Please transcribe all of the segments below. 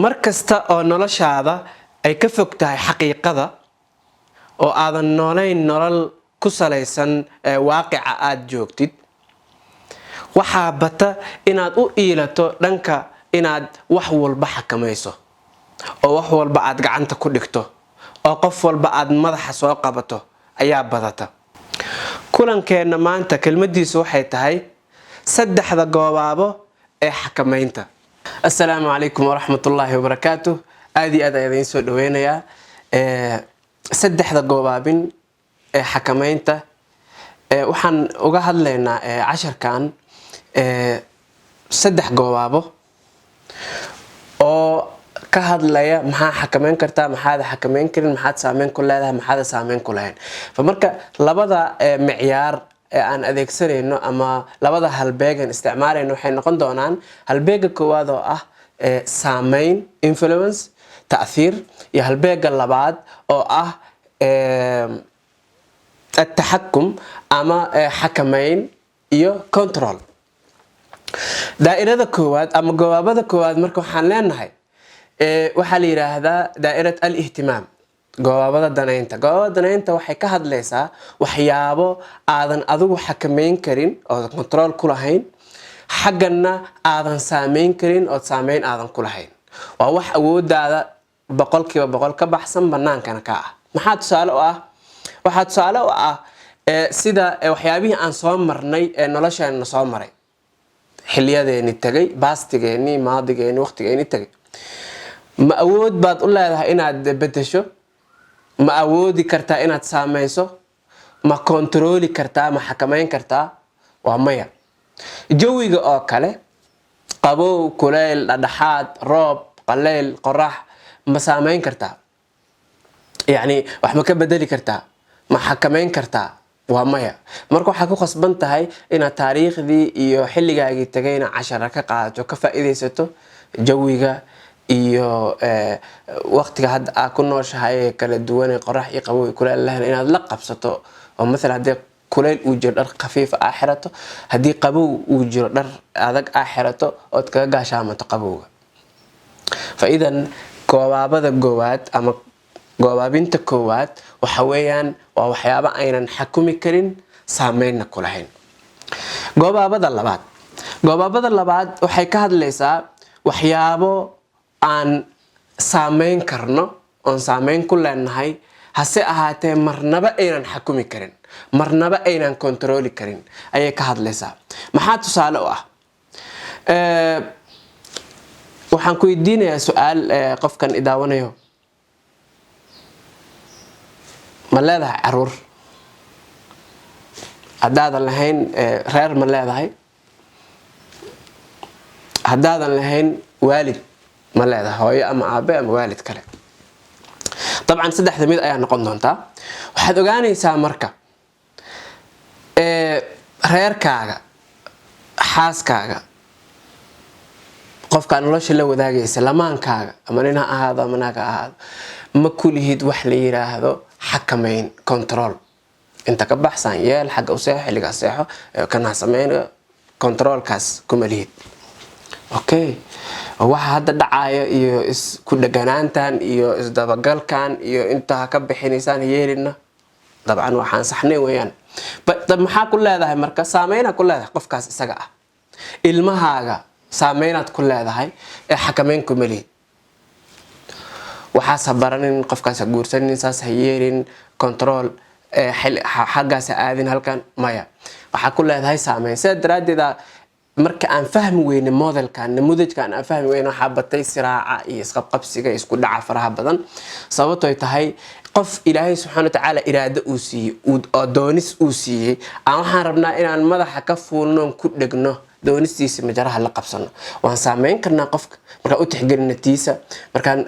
markasta oo noloshaada ay ka fog tahay xaqiiqada oo aadan noolayn nolol ku salaysan waaqica aad joogtid waxaa bata inaad u iilato dhanka inaad wax walba xakamayso oo wax walba aad gacanta ku dhigto oo qof walba aad madaxa soo qabato ayaa badata kulankeena maanta kelmadiisu waxay tahay saddexda goobaabo ee xakamaynta. Assalaamu calaykum waraxmatullaahi wabarakaatuh. aad ayaan idin soo dhaweynayaa saddexda goobaabin ee xakamaynta. waxaan uga hadlaynaa casharkan saddex goobaabo oo ka hadlaya maxaa xakamayn kartaa, maxaad xakamayn karin, maxaad saameyn ku leedahay, maxaad saameyn ku lahayn. marka labada micyaar ee aan adeegsanayno ama labada halbeegan isticmaalayno waxay noqon doonaan halbeega koowaad oo ah saameyn influence ta'thiir iyo halbeega labaad oo ah التحكم ama xakamayn iyo control. daa'irada koowaad ama goobaabada koowaad marka waxaan leenahay waxaa la yiraahdaa daa'irat al-ihtimaam, goobaabada danaynta. goobaabada danaynta waxay ka hadlaysaa waxyaabo aadan adigu xakamayn karin oo control ku lahayn, xaggana aadan saameyn karin oo saameyn aadan ku lahayn. waa wax awoodaada 100% ka baxsan banaankana ka ah. maxaa tusaale u ah? waxaa tusaale u ah sida waxyaabihii aan soo marnay ee nolosheena soo maray, xiliyadeeni tagay, baastigeeni, maadigeeni, waqtigeeni tagay. ma awood baad u leedahay inaad bedesho? ma awoodi kartaa inaad saameyso? ma kontrooli kartaa, ma xakamayn kartaa? waa maya. jawiga oo kale, qabow, kuleyl, dhadhaxaad, roob, qaleyl, qorax, ma saameyn kartaa? yacni wax ma ka bedeli kartaa? ma xakamayn kartaa? waa maya. marka waxaad ku khasban tahay inaad taariikhdii iyo xilligaagii tagayna cashara ka qaadato, ka faa'iidaysato jawiga iyo waqtiga hadda aad ku nooshahay ee kala duwan ee qorax iyo qabow iyo kuleyl lehna inaad la qabsato. oo mesela haddii kuleyl uu jiro dhar khafiif ah xirato, haddii qabow uu jiro dhar adag ah xirato ood kaga gaashaamato qabowga. faidan goobaabada koowaad ama goobaabinta koowaad waxa weeyaan waa waxyaabo aynan xakumi karin, saameynna ku lahayn. goobaabada labaad waxay ka hadlaysaa waxyaabo aan saameyn karno, oon saameyn ku leenahay, hase ahaatee marnaba aynan xakumi karin, marnaba aynan kontrooli karin ayay ka hadlaysaa. maxaa tusaale u ah? waxaan ku weydiinayaa su-aal qofkan idaawanayo. ma leedahay caruur? haddaadan lahayn reer ma leedahay? haddaadan lahayn waalid ma leedahay, hooyo ama aabe ama waalid kale? dabcan saddexda mid ayaa noqon doontaa. waxaad ogaanaysaa marka reerkaaga, xaaskaaga, qofkaa nolosha la wadaagaysa, lamaankaaga ama nin ha ahaado ama naag ha ahaado, ma kulihid wax la yiraahdo xakamayn, control. inta ka baxsan yeel, xagga u seexo, xilligaa seexo, kana sameyn, controlkaas kuma lihid. okay, waxa hadda dhacayo iyo isku dhaganaantan iyo isdabagalkan iyo inta ka bixinaysaan yeelina dabcan waxaan saxnay weeyaan. maxaa ku leedahay marka? saameyna ku leedahay qofkaas isaga ah. ilmahaaga saameynaad ku leedahay ee xakamayn kuma lihid. waxaas ha baranin, qofkaas ha guursanin, saas ha yeelin, control xaggaas ha aadin, halkan maya. waxaa ku leedahay saameyn. sidaa daraaddeeda marka aan fahmi weyne modelkan, namudajkan aan fahmi weyne, waxaa batay siraaca iyo isqabqabsiga, isku dhaca faraha badan. sababtoo tahay qof ilaahay subxaana watacaala iraado uu siiyey oo doonis uu siiyey, aan waxaan rabnaa inaan madaxa ka fuulnoon ku dhegno doonistiisa majaraha la qabsano. waan saameyn karnaa qofka markaan u tixgelino tiisa, markaan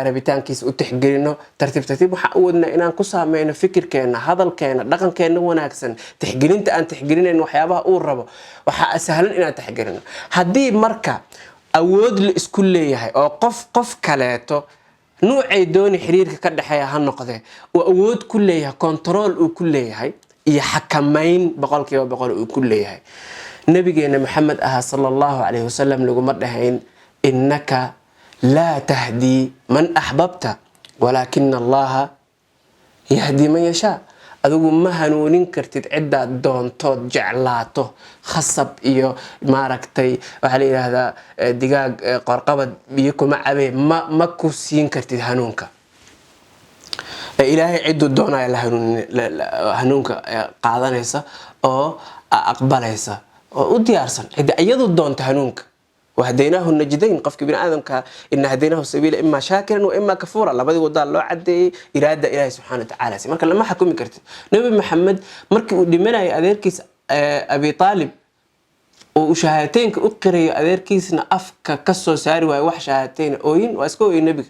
rabitaankiisa u tixgelino, tartiib waxaan u wadnaa inaan ku saameyno fikirkeena, hadalkeena, dhaqankeena wanaagsan. tixgelinta aan tixgelinayn waxyaabaha uu rabo waxaa sahlan inaan tixgelino. haddii marka awood la isku leeyahay oo qof kaleeto nuucay dooni xiriirka ka dhexeeya ha noqdee uu awood ku leeyahay, control uu ku leeyahay iyo xakamayn 100% uu ku leeyahay, nabigeena maxamed aha sallallahu alayhi wasallam laguma dhahayn innaka laa tahdii man axbabta walaakina allaha yahdii man yashaa. adigu ma hanuunin kartid cidaad doontood jeclaato khasab iyo maaragtay waxa la yiraahdaa digaag qorqabad biyo kuma cabe ma ku siin kartid hanuunka. ilaahay ciduu doonaya la hanuunka qaadanaysa oo aqbalaysa oo u diyaarsan cid iyadu doonto hanuunka. وهديناه النجدين قفك بن آدم إن هديناه السبيل إما شاكرا وإما كفورا لبدي وضال الله عدي إرادة إلهي سبحانه وتعالى. مركا لما حكومي كرت نبي محمد مركا دمنا أذيركيس أبي طالب وشهادتين أقري أذيركيسنا أفكا كسو ساري وح شهادتين أوين وأسكو النبي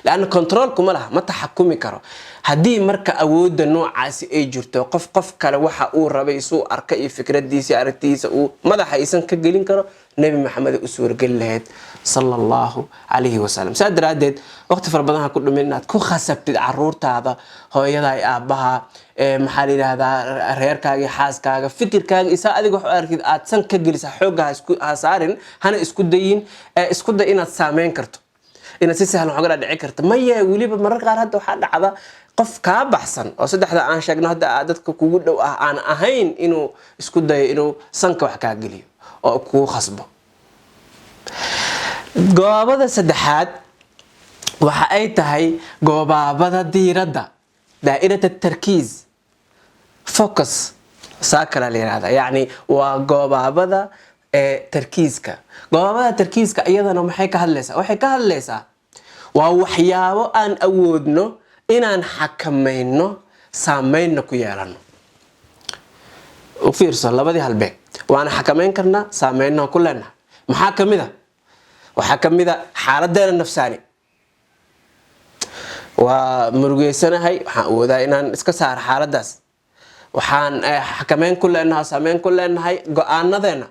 لأن كنترولكم لها ما تحكمي كرو هدي مركا أود النوع عاسي أي جرتو قف كلا وحا أو ربيسو أركي فكرة ديسي أرتيس ماذا حيسن كجلين كرو نبي محمد أسور قلهد صلى الله عليه وسلم. سادر عدد وقت فربضانها كل منها تكون خسبت عرورت هذا هو يضاي أبها محالي هذا رير كاغي حاس كاغا فكر كاغي إساء أدي قحو أركيد آتسان كجلسة حوقها هاسارين هانا اسكو داين سامين كرتو إن سيسهل وحقنا دعي كرت ما يقولي بمرة قال هذا وحد عذا قف كاب أحسن أو صدق هذا عن شجنا هذا عادتك كوجود أو عن أهين إنه اسكت ده إنه سنك وحكا قليل أو كو خصبه جواب سدحات وحقيقة هاي جواب ديرة دائرة التركيز فوكس ساكر على هذا يعني وجواب تركيزك جواب تركيزك أيضا ومحيك هالليسا وحيك هالليسا ووحياو أن أودنو إن أن حكمينو سامينو كيالانو وفي رسول الله بدي هالبيت وأنا حكمين كرنا سامينو كلنا محاكم ذا وحكم ذا حالة دين النفساني ومرقي سنة هاي وذا إن أن إسكسار حالة داس وحان حكمين كلنا سامين كلنا هاي قانا ذينا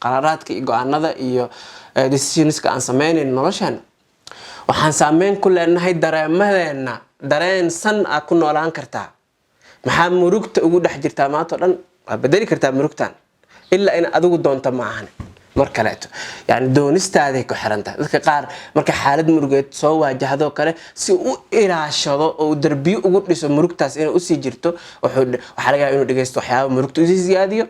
قراراتك go'aanada iyo decisionska aan sameeyeen noloshan waxaan saameyn ku leenahay dareemadeena dareen san ah ku noolaan kartaa maxaa murugta ugu dhex jirtaa maanta dhan waa bedeli kartaa murugtan illa in adigu doonto ma ahan mar kaleeto yani doonistaada ku xirantahay dadka qaar marka xaalad murugeed soo waajahdo kale si u ilaashado oo darbiyo ugu dhiso murugtaas inay u sii jirto waxa laga yaabaa inuu dhageysto waxyaabo murugta u siyaadiyo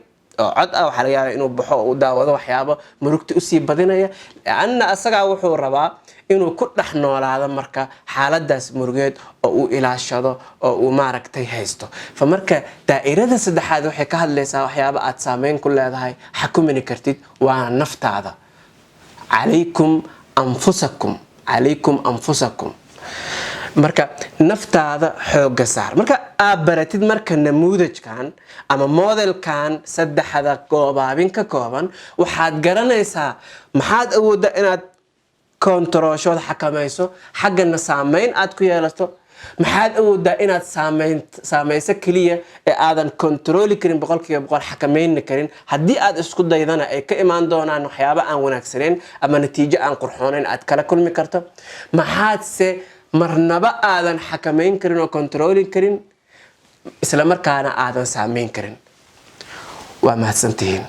عد أو حلقة إنه بحق وداوده وحيابه مركت أسي بدينية أن أسرع وحو ربا إنه كل نحن على هذا مركا حالة داس مرجد أو إلى الشذا أو معركة تيهستو فمركا دائرة سد حاجة وحكاها اللي سوا حيابه أتسامين كل هذا هاي حكم من كرتيد ونفط هذا عليكم أنفسكم marka naftaada xoog saar marka abaratid marka namuudajkan ama modelkan saddexda goobaabin ka kooban waxaad garanaysaa maxaad awoodaa inaad kontaroolshooda xakamayso xaggana saameyn aad ku yeelato maxaad awoodaa inaad saamayso kaliya ee aadan kontarooli karin boqolkiiba boqol xakameyn karin haddii aad isku daydana ay ka imaan doonaan waxyaabo aan wanaagsaneyn ama natiijo aan qurxooneyn aad kala kulmi karto maxaadse marnaba aadan xakameyn karin oo control karin isla markaana aadan saameyn karin waa mahadsantihiin